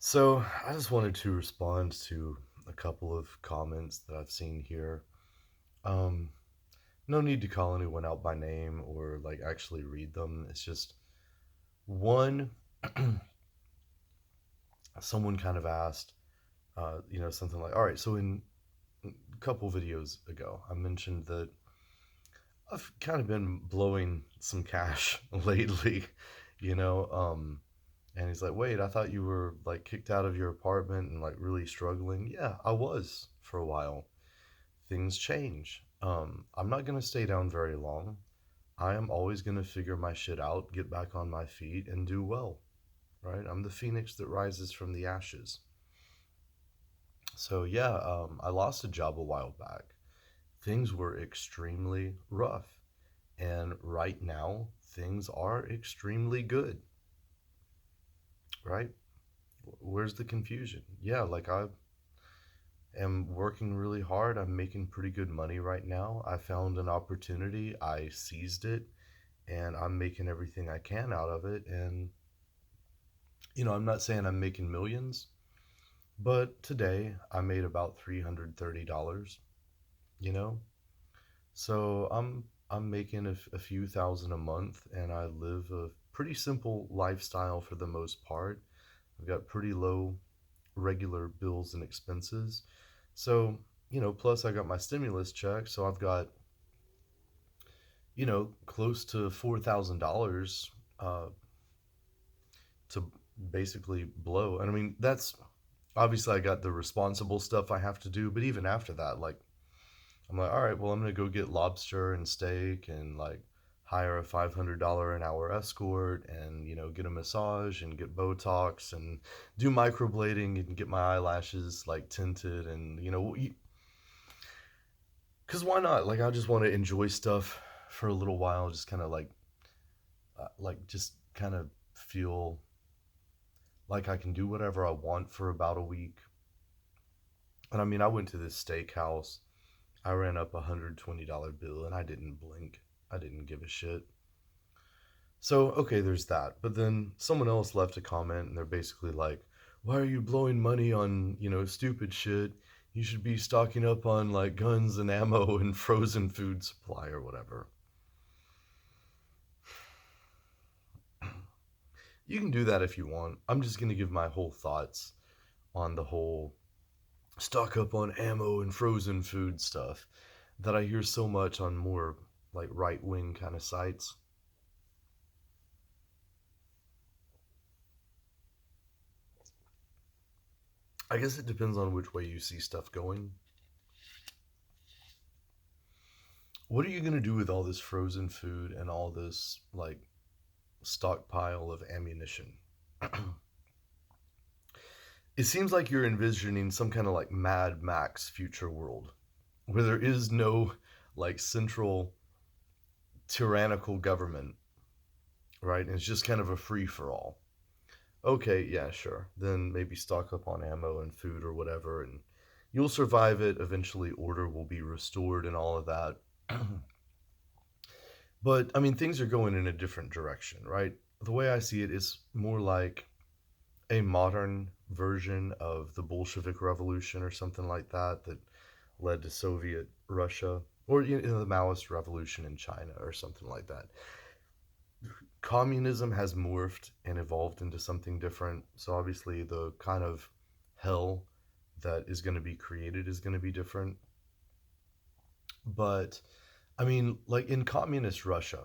So I just wanted to respond to a couple of comments that I've seen here. Um, no need to call anyone out by name or like actually read them. It's just one. Someone kind of asked, something like, "All right, so in a couple videos ago, I mentioned that I've kind of been blowing some cash lately, you know, and he's like, "Wait, I thought you were like kicked out of your apartment and like really struggling." Yeah, I was for a while. Things change. I'm not going to stay down very long. I am always going to figure my shit out, get back on my feet, and do well, right? I'm the phoenix that rises from the ashes. So, yeah, I lost a job a while back. Things were extremely rough. And right now, things are extremely good, right? Where's the confusion? Yeah, like I am working really hard. I'm making pretty good money right now. I found an opportunity, I seized it, and I'm making everything I can out of it. And, I'm not saying I'm making millions, but today I made about $330, you know? So I'm making a few thousand a month and I live a pretty simple lifestyle for the most part. I've got pretty low regular bills and expenses. So, plus I got my stimulus check, so I've got, close to $4,000 uh, to basically blow. And I mean, that's obviously I got the responsible stuff I have to do, but even after that, like, I'm like, all right, well, I'm going to go get lobster and steak and like hire a $500 an hour escort and, get a massage and get Botox and do microblading and get my eyelashes like tinted and, because why not? Like, I just want to enjoy stuff for a little while, just kind of just kind of feel like I can do whatever I want for about a week. And I mean, I went to this steakhouse. I ran up $120 bill and I didn't blink. I didn't give a shit. So, okay, there's that. But then someone else left a comment and they're basically like, why are you blowing money on, stupid shit? You should be stocking up on like guns and ammo and frozen food supply or whatever. You can do that if you want. I'm just going to give my whole thoughts on the whole stock up on ammo and frozen food stuff that I hear so much on more like right wing kind of sites. I guess it depends on which way you see stuff going. What are you going to do with all this frozen food and all this like stockpile of ammunition? It seems like you're envisioning some kind of like Mad Max future world where there is no like central tyrannical government, right? And it's just kind of a free for all. Okay, yeah, sure. Then maybe stock up on ammo and food or whatever, and you'll survive it. Eventually, order will be restored and all of that. But I mean, things are going in a different direction, right? The way I see it is more like a modern version of the Bolshevik Revolution or something like that that led to Soviet Russia, or the Maoist Revolution in China or something like that. Communism has morphed and evolved into something different. So obviously, the kind of hell that is going to be created is going to be different. But I mean, like in communist Russia,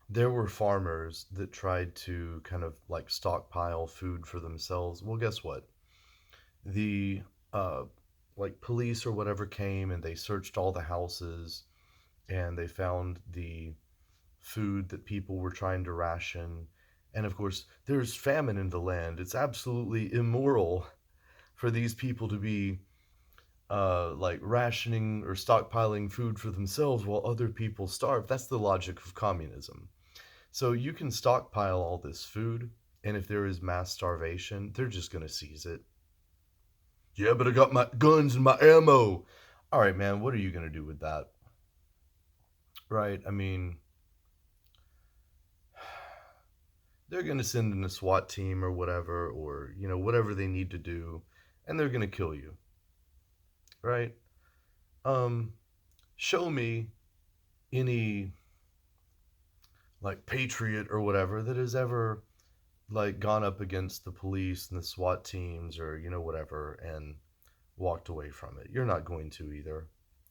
there were farmers that tried to kind of like stockpile food for themselves. Well, guess what? The like police or whatever came and they searched all the houses and they found the food that people were trying to ration. And of course, there's famine in the land. It's absolutely immoral for these people to be like rationing or stockpiling food for themselves while other people starve. That's the logic of communism. So you can stockpile all this food, and if there is mass starvation, they're just going to seize it. Yeah, but I got my guns and my ammo. All right, man, what are you going to do with that? Right? I mean, They're going to send in a SWAT team or whatever, or, whatever they need to do, and they're going to kill you, right? Um, Show me any, like, patriot or whatever that has ever, like, gone up against the police and the SWAT teams or, whatever, and walked away from it. You're not going to either.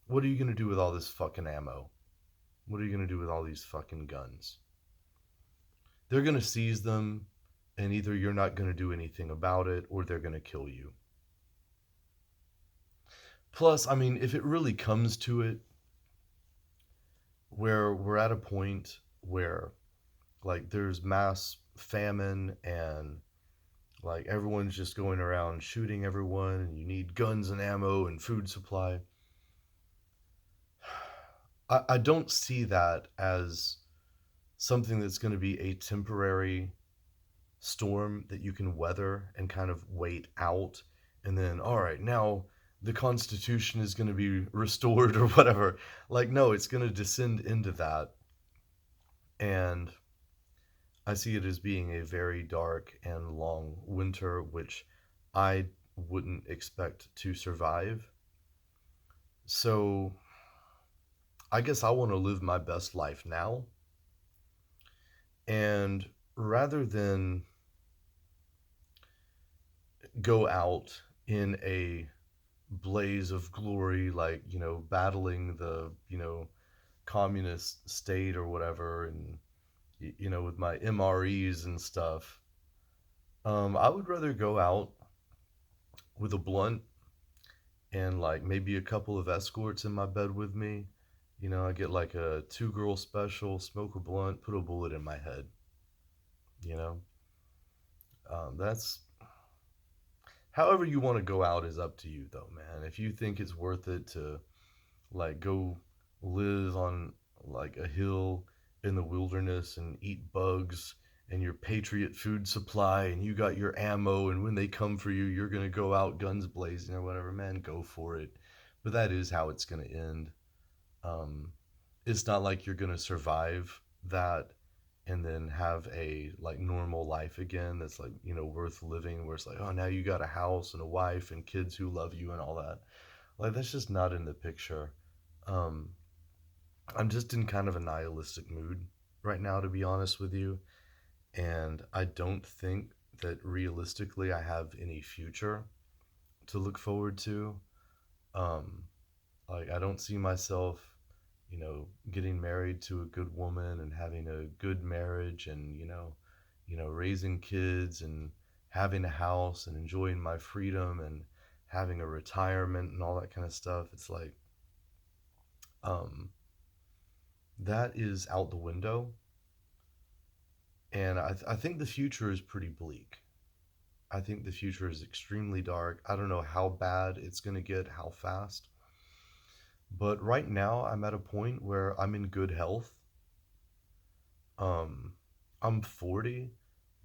What are you going to do with all this fucking ammo? What are you going to do with all these fucking guns? They're going to seize them, and either you're not going to do anything about it or they're going to kill you. Plus, I mean, if it really comes to it, where we're at a point where, like, there's mass famine and, like, everyone's just going around shooting everyone and you need guns and ammo and food supply, I don't see that as something that's going to be a temporary storm that you can weather and kind of wait out, and then, all right, now the Constitution is going to be restored or whatever. Like, no, it's going to descend into that. And I see it as being a very dark and long winter, which I wouldn't expect to survive. So I guess I want to live my best life now. And rather than go out in a blaze of glory, like, battling the, communist state or whatever, and, with my MREs and stuff, I would rather go out with a blunt and, like, maybe a couple of escorts in my bed with me. I get like a two girl special, smoke a blunt, put a bullet in my head. You know, that's however you want to go out is up to you, though, man. If you think it's worth it to, like, go live on, like, a hill in the wilderness and eat bugs and your patriot food supply and you got your ammo, and when they come for you you're going to go out guns blazing or whatever, man, go for it. But that is how it's going to end. um, it's not like you're going to survive that and then have a, like, normal life again that's, like, worth living, where it's like, oh, now you got a house and a wife and kids who love you and all that. Like, that's just not in the picture. um, I'm just in kind of a nihilistic mood right now, to be honest with you. And I don't think that realistically I have any future to look forward to. Um, like, I don't see myself, getting married to a good woman and having a good marriage and, raising kids and having a house and enjoying my freedom and having a retirement and all that kind of stuff. It's like, um, that is out the window. And I think the future is pretty bleak. I think the future is extremely dark. I don't know how bad it's going to get, how fast. But right now, I'm at a point where I'm in good health. Um, I'm 40,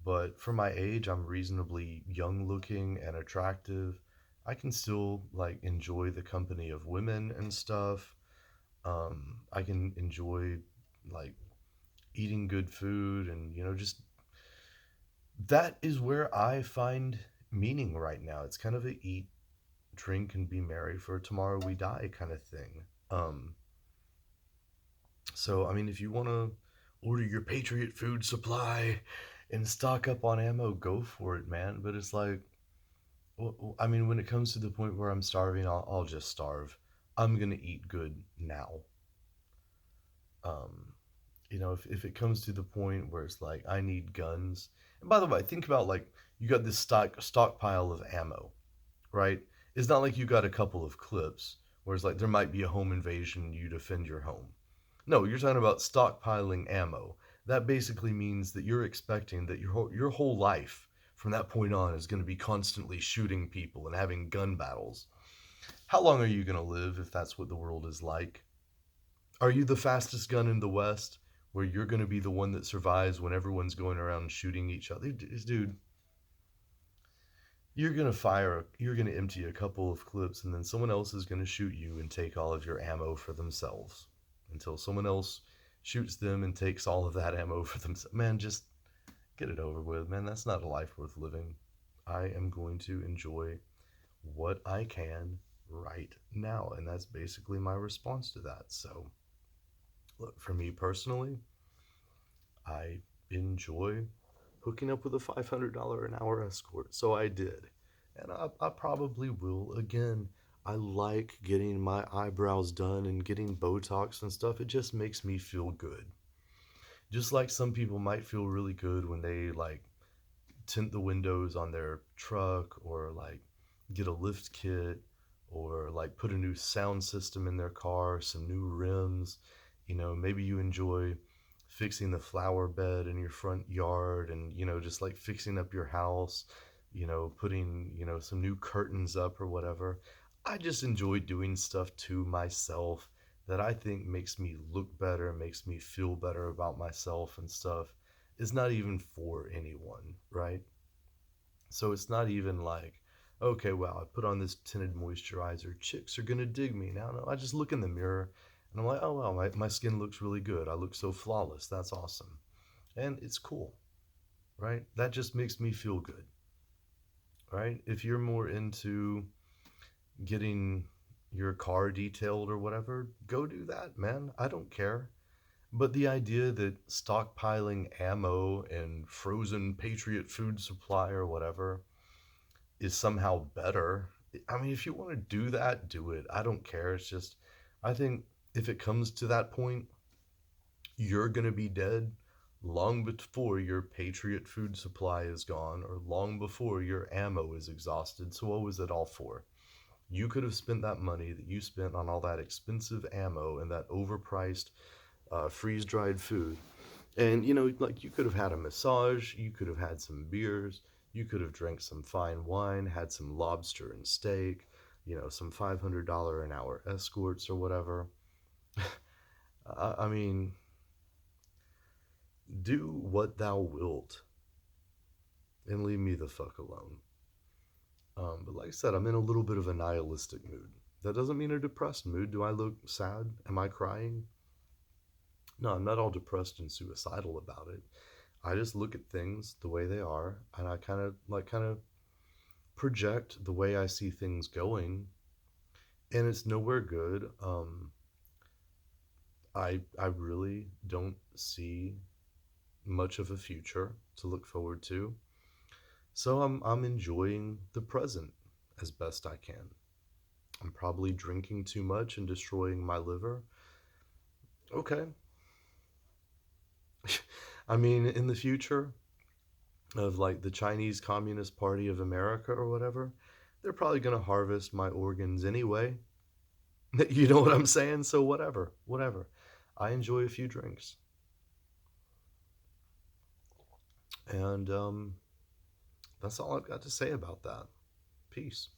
but for my age, I'm reasonably young looking and attractive. I can still, like, enjoy the company of women and stuff. I can enjoy, like, eating good food and, just that is where I find meaning right now. It's kind of a eat, drink, and be merry, for tomorrow we die kind of thing. Um, so, I mean, if you want to order your Patriot food supply and stock up on ammo, go for it, man. But it's like, I mean, when it comes to the point where I'm starving, I'll just starve. I'm going to eat good now. Um, if it comes to the point where it's like, I need guns. And by the way, think about, like, you got this stockpile of ammo, right? It's not like you got a couple of clips, whereas, like, there might be a home invasion and you defend your home. No, you're talking about stockpiling ammo. That basically means that you're expecting that your whole life from that point on is going to be constantly shooting people and having gun battles. How long are you going to live if that's what the world is like? Are you the fastest gun in the West, where you're going to be the one that survives when everyone's going around shooting each other? Dude, you're going to empty a couple of clips, and then someone else is going to shoot you and take all of your ammo for themselves until someone else shoots them and takes all of that ammo for themselves. Man, just Get it over with, man. That's not a life worth living. I am going to enjoy what I can right now. And that's basically my response to that. So, look, for me personally, I enjoy hooking up with a $500 an hour escort. So I did. And I probably will again. I like getting my eyebrows done and getting Botox and stuff. It just makes me feel good. Just like some people might feel really good when they like tint the windows on their truck or like get a lift kit or like put a new sound system in their car, some new rims. Maybe you enjoy fixing the flower bed in your front yard and, just like fixing up your house, putting, some new curtains up or whatever. I just enjoy doing stuff to myself that I think makes me look better, makes me feel better about myself and stuff. It's not even for anyone, right? So it's not even like, okay, well, I put on this tinted moisturizer. Chicks are gonna dig me now. No, I just look in the mirror and I'm like, oh well, my skin looks really good. I look so flawless. That's awesome. And it's cool, right? That just makes me feel good, right? If you're more into getting your car detailed or whatever, go do that, man. I don't care. But the idea that stockpiling ammo and frozen Patriot food supply or whatever is somehow better. I mean, if you want to do that, do it. I don't care. It's just, I think if it comes to that point, you're going to be dead long before your Patriot food supply is gone or long before your ammo is exhausted. So, what was it all for? You could have spent that money that you spent on all that expensive ammo and that overpriced freeze dried food. And, like you could have had a massage, you could have had some beers, you could have drank some fine wine, had some lobster and steak, some $500 an hour escorts or whatever. I mean, do what thou wilt and leave me the fuck alone. But like I said, I'm in a little bit of a nihilistic mood. That doesn't mean a depressed mood. Do I look sad? Am I crying? No, I'm not all depressed and suicidal about it. I just look at things the way they are, and I kind of project the way I see things going, and it's nowhere good. I really don't see much of a future to look forward to, so I'm enjoying the present as best I can. I'm probably drinking too much and destroying my liver. Okay, I mean in the future of like the Chinese Communist Party of America or whatever, they're probably going to harvest my organs anyway. You know what I'm saying? So whatever, whatever. I enjoy a few drinks. And that's all I've got to say about that. Peace.